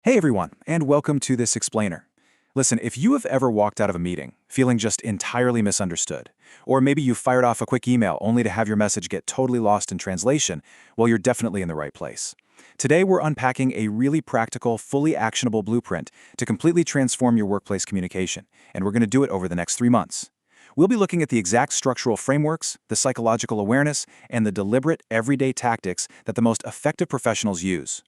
Hey everyone, and welcome to this explainer. Listen, if you have ever walked out of a meeting feeling just entirely misunderstood, or maybe you fired off a quick email only to have your message get totally lost in translation, well, you're definitely in the right place. Today, we're unpacking a really practical, fully actionable blueprint to completely transform your workplace communication, and we're going to do it over the next 3 months. We'll be looking at the exact structural frameworks, the psychological awareness, and the deliberate, everyday tactics that the most effective professionals use.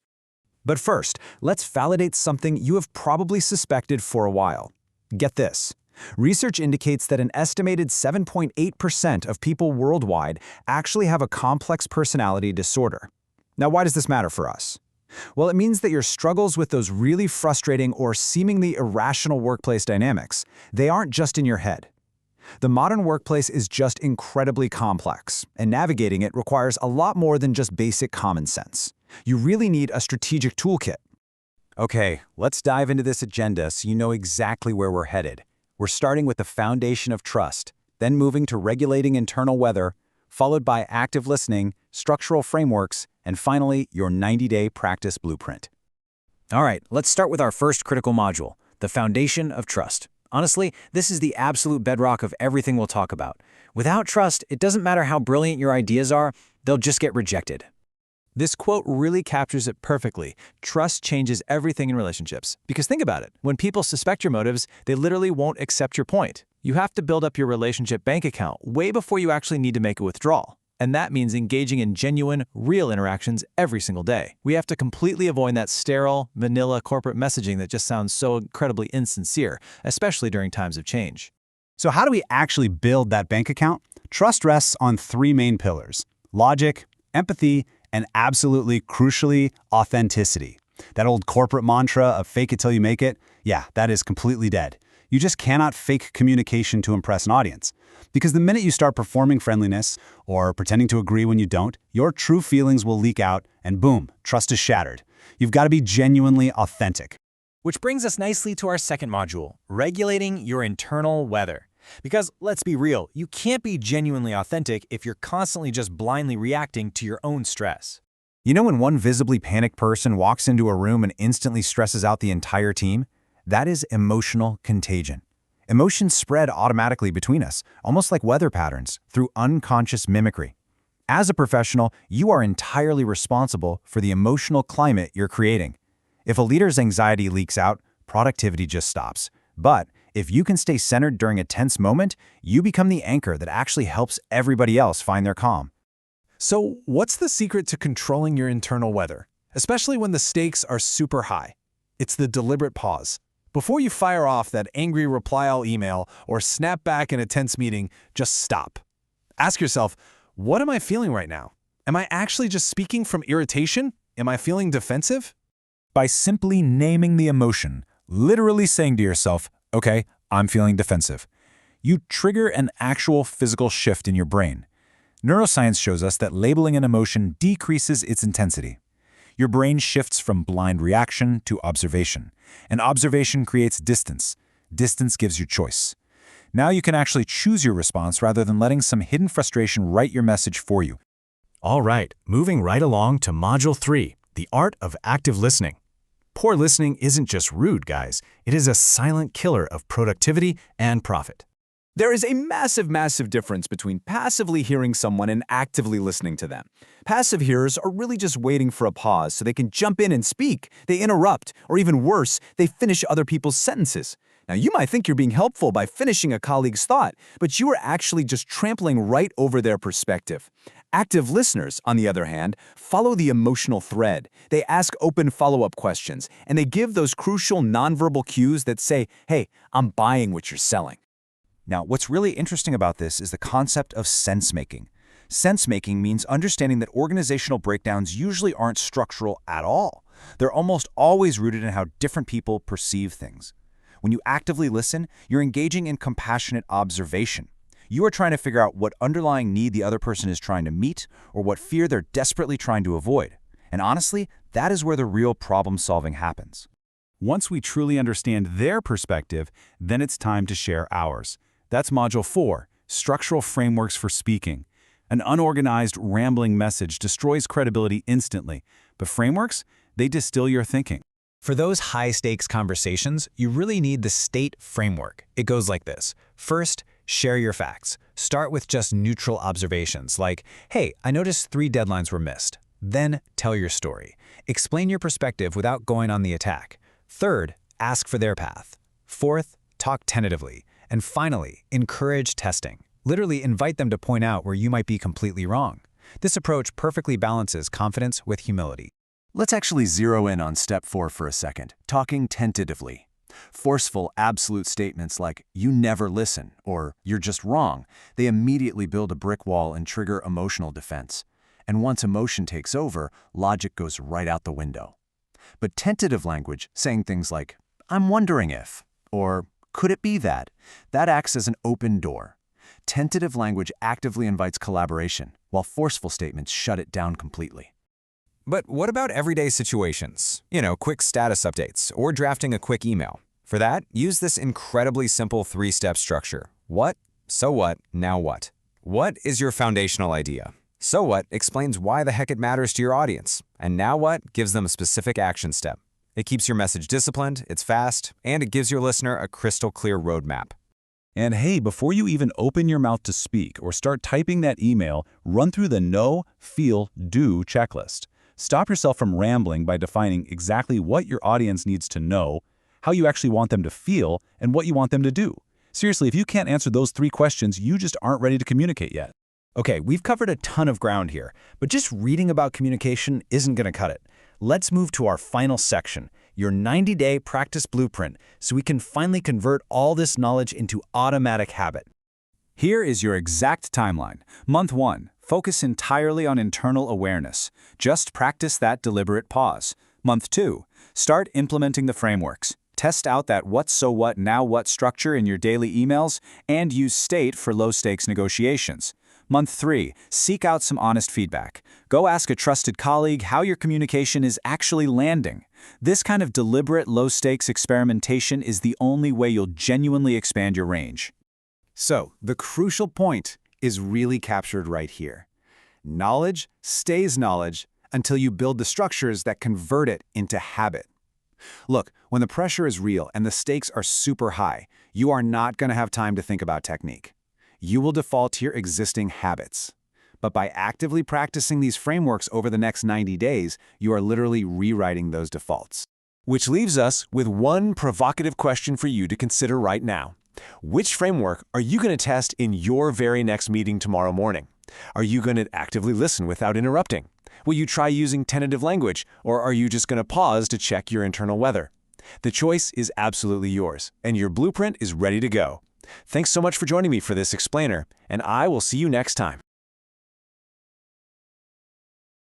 But first, let's validate something you have probably suspected for a while. Get this. Research indicates that an estimated 7.8% of people worldwide actually have a complex personality disorder. Now, why does this matter for us? Well, it means that your struggles with those really frustrating or seemingly irrational workplace dynamics, they aren't just in your head. The modern workplace is just incredibly complex, and navigating it requires a lot more than just basic common sense. You really need a strategic toolkit. Okay, let's dive into this agenda so you know exactly where we're headed. We're starting with the foundation of trust, then moving to regulating internal weather, followed by active listening, structural frameworks, and finally, your 90-day practice blueprint. All right, let's start with our first critical module, the foundation of trust. Honestly, this is the absolute bedrock of everything we'll talk about. Without trust, it doesn't matter how brilliant your ideas are, they'll just get rejected. This quote really captures it perfectly. Trust changes everything in relationships. Because think about it, when people suspect your motives, they literally won't accept your point. You have to build up your relationship bank account way before you actually need to make a withdrawal. And that means engaging in genuine, real interactions every single day. We have to completely avoid that sterile, vanilla corporate messaging that just sounds so incredibly insincere, especially during times of change. So how do we actually build that bank account? Trust rests on three main pillars: logic, empathy, and absolutely crucially, authenticity. That old corporate mantra of fake it till you make it, yeah, that is completely dead. You just cannot fake communication to impress an audience. Because the minute you start performing friendliness or pretending to agree when you don't, your true feelings will leak out and boom, trust is shattered. You've got to be genuinely authentic. Which brings us nicely to our second module, regulating your internal weather. Because let's be real, you can't be genuinely authentic if you're constantly just blindly reacting to your own stress. You know when one visibly panicked person walks into a room and instantly stresses out the entire team? That is emotional contagion. Emotions spread automatically between us, almost like weather patterns, through unconscious mimicry. As a professional, you are entirely responsible for the emotional climate you're creating. If a leader's anxiety leaks out, productivity just stops. But if you can stay centered during a tense moment, you become the anchor that actually helps everybody else find their calm. So what's the secret to controlling your internal weather, especially when the stakes are super high? It's the deliberate pause. Before you fire off that angry reply-all email or snap back in a tense meeting, just stop. Ask yourself, what am I feeling right now? Am I actually just speaking from irritation? Am I feeling defensive? By simply naming the emotion, literally saying to yourself, okay, I'm feeling defensive, you trigger an actual physical shift in your brain. Neuroscience shows us that labeling an emotion decreases its intensity. Your brain shifts from blind reaction to observation, and observation creates distance. Distance gives you choice. Now you can actually choose your response rather than letting some hidden frustration write your message for you. All right, moving right along to Module 3, the art of active listening. Poor listening isn't just rude, guys. It is a silent killer of productivity and profit. There is a massive difference between passively hearing someone and actively listening to them. Passive hearers are really just waiting for a pause so they can jump in and speak. They interrupt, or even worse, they finish other people's sentences. Now, you might think you're being helpful by finishing a colleague's thought, but you are actually just trampling right over their perspective. Active listeners, on the other hand, follow the emotional thread. They ask open follow-up questions, and they give those crucial nonverbal cues that say, hey, I'm buying what you're selling. Now, what's really interesting about this is the concept of sense-making. Sense-making means understanding that organizational breakdowns usually aren't structural at all. They're almost always rooted in how different people perceive things. When you actively listen, you're engaging in compassionate observation. You are trying to figure out what underlying need the other person is trying to meet or what fear they're desperately trying to avoid. And honestly, that is where the real problem-solving happens. Once we truly understand their perspective, then it's time to share ours. That's Module 4, Structural Frameworks for Speaking. An unorganized, rambling message destroys credibility instantly, but frameworks, they distill your thinking. For those high-stakes conversations, you really need the STATE framework. It goes like this. First, share your facts. Start with just neutral observations like, hey, I noticed 3 deadlines were missed. Then, tell your story. Explain your perspective without going on the attack. Third, ask for their path. Fourth, talk tentatively. And finally, encourage testing. Literally invite them to point out where you might be completely wrong. This approach perfectly balances confidence with humility. Let's actually zero in on step 4 for a second, talking tentatively. Forceful, absolute statements like, you never listen, or you're just wrong, they immediately build a brick wall and trigger emotional defense. And once emotion takes over, logic goes right out the window. But tentative language, saying things like, I'm wondering if, or could it be that acts as an open door. Tentative language actively invites collaboration, while forceful statements shut it down completely. But what about everyday situations? Quick status updates or drafting a quick email. For that, use this incredibly simple 3-step structure. What? So what? Now what? What is your foundational idea? So what explains why the heck it matters to your audience. And now what gives them a specific action step. It keeps your message disciplined, it's fast, and it gives your listener a crystal clear roadmap. And hey, before you even open your mouth to speak or start typing that email, run through the know, feel, do checklist. Stop yourself from rambling by defining exactly what your audience needs to know, how you actually want them to feel, and what you want them to do. Seriously, if you can't answer those 3 questions, you just aren't ready to communicate yet. Okay, we've covered a ton of ground here, but just reading about communication isn't going to cut it. Let's move to our final section, your 90-day practice blueprint, so we can finally convert all this knowledge into automatic habit. Here is your exact timeline. Month 1, focus entirely on internal awareness. Just practice that deliberate pause. Month 2, start implementing the frameworks. Test out that what, so what, now what structure in your daily emails, and use STATE for low-stakes negotiations. Month 3, seek out some honest feedback. Go ask a trusted colleague how your communication is actually landing. This kind of deliberate, low-stakes experimentation is the only way you'll genuinely expand your range. So, the crucial point is really captured right here. Knowledge stays knowledge until you build the structures that convert it into habit. Look, when the pressure is real and the stakes are super high, you are not going to have time to think about technique. You will default to your existing habits. But by actively practicing these frameworks over the next 90 days, you are literally rewriting those defaults. Which leaves us with one provocative question for you to consider right now. Which framework are you going to test in your very next meeting tomorrow morning? Are you going to actively listen without interrupting? Will you try using tentative language, or are you just going to pause to check your internal weather? The choice is absolutely yours, and your blueprint is ready to go. Thanks so much for joining me for this explainer, and I will see you next time.